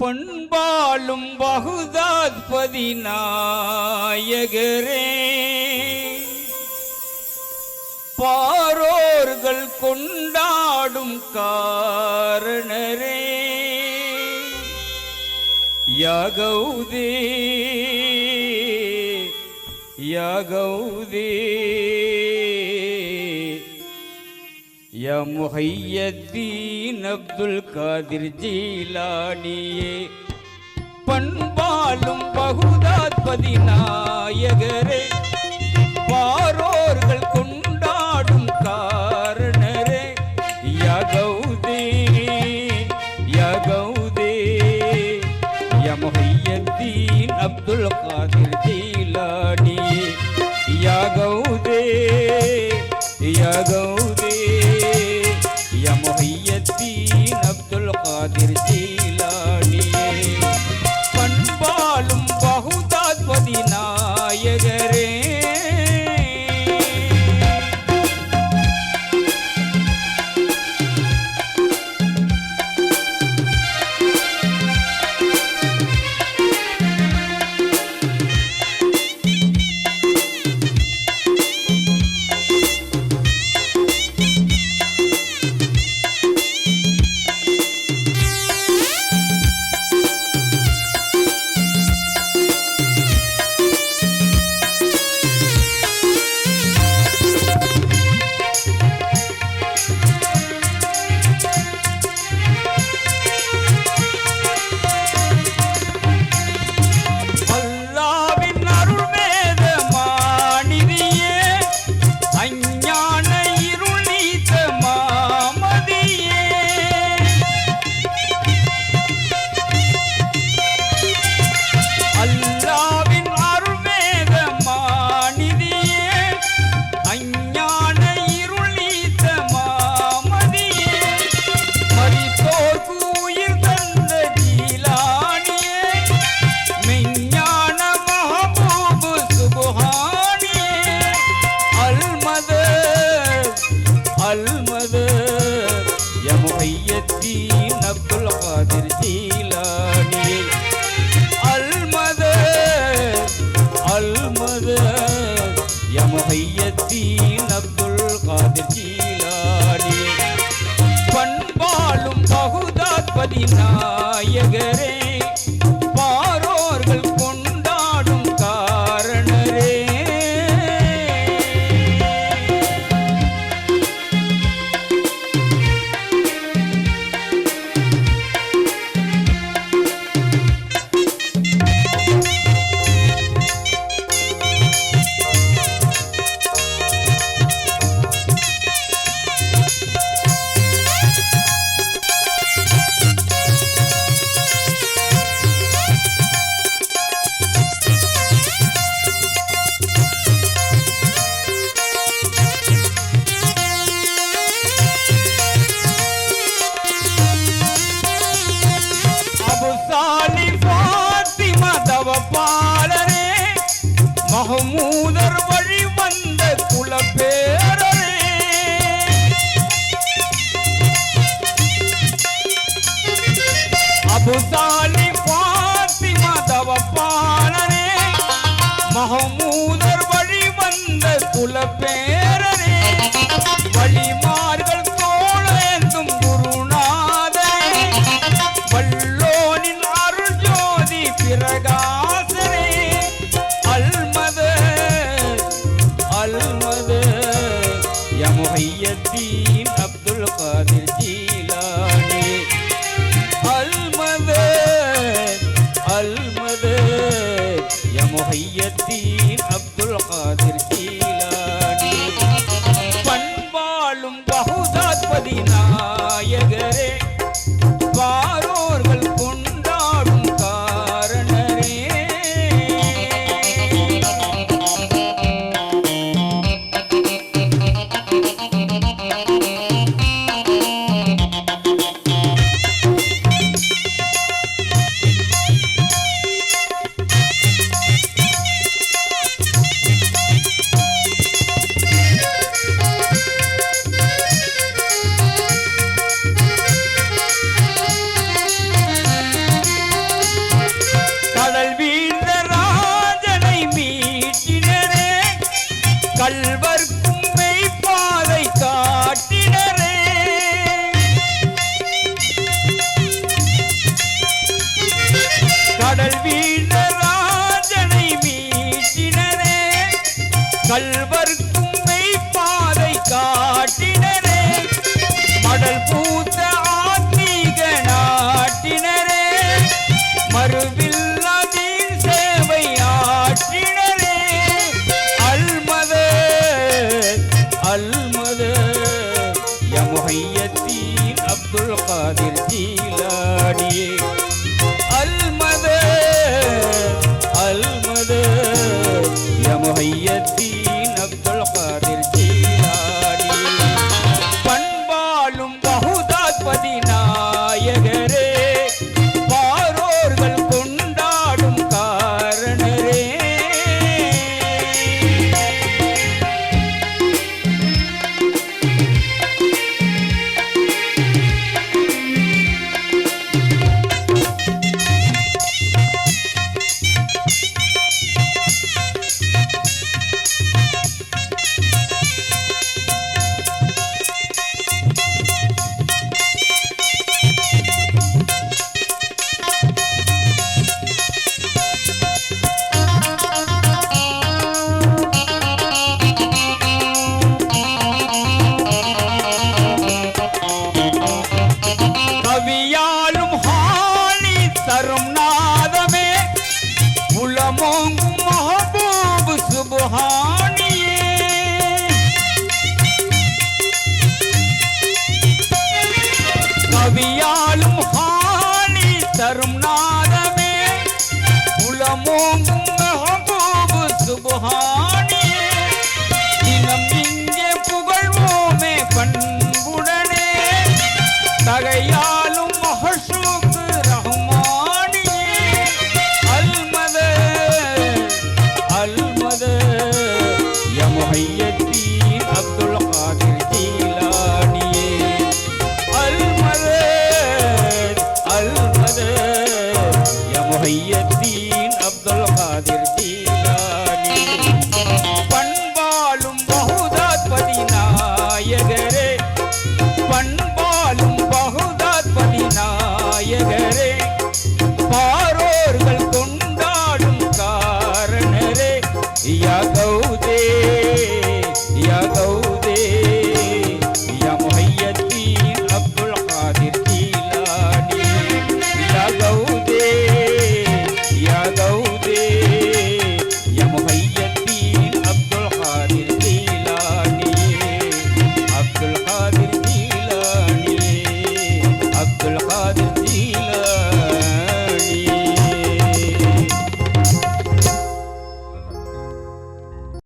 பண்பாலும் பகுதாத்பதி நாயகரே பாரோர்கள் கொண்டாடும் காரணரே யாகௌதே யாகௌதே யா முஹையத்தீன் அப்துல் காதிர் ஜீலானியே பண்பாலும் பகுதாத்பதி நாயகரே பாரோர்கள் கொண்டாடும் காரணரே யாகௌதே யாகௌதே யா முஹையத்தீன் அப்துல் காதிர் ஜீலானியே யாகௌதே யாகௌதே யா முஹையத்தீன் அப்துல் காதிர் ஜீலானியே பண்பாலும் பகுதாத்பதி நாயகரே முஹையத்தீன் அப்துல் காதிர் ஜீலானியே அல்மதத் யா முஹையத்தீன் அப்துல் காதிர் ஜீலானியே பண்பாலும் பகுதாத்பதி நாயகரே பாரோர்கள் கொண்டாடும் காரணரே பாலரே மஹமூதர் வழி வந்த குலப்பேரரே அபு தாலிப் ஃபாத்திமா தவப்பாலரே மஹமூதர் வழி வந்த குலப்பேரரே வழிமார்கள் தோழேந்தும் குருநாதரே வல்லோனின் அருள் ஜோதி பிரகா யா முஹையத்தீன் அப்துல் காதிர் ஜீலானியே அல்மதத் யா முஹையத்தீன் கல்வர்க்கும் மெய்ப்பாதை காட்டினரே மடல் பூத்த ஆத்மீக நாட்டினரே மறுவில்லாதீன் சேவை ஆற்றினரே அல்மது யா முஹையத்தீன் அப்துல் காதிர் ஜீலானியே அல்மது யா முஹையத்தீன் அப்துல் காதிர் ஜீலானியே பண்பாலும் பகுதாத்பதி நாயகரே பாரோர்கள் கொண்டாடும் காரணரே கவியாலும் ஹானி தரும் நாதமே உலமோங்கும் மஹபூப் சுப்ஹானியே கவியாலும் ஹானி தரும் நாதமே உலமோங்கும் மஹபூப் சுப்ஹானியே தினம் இங்கே புகழ்வோமே பண்புடனே தகையா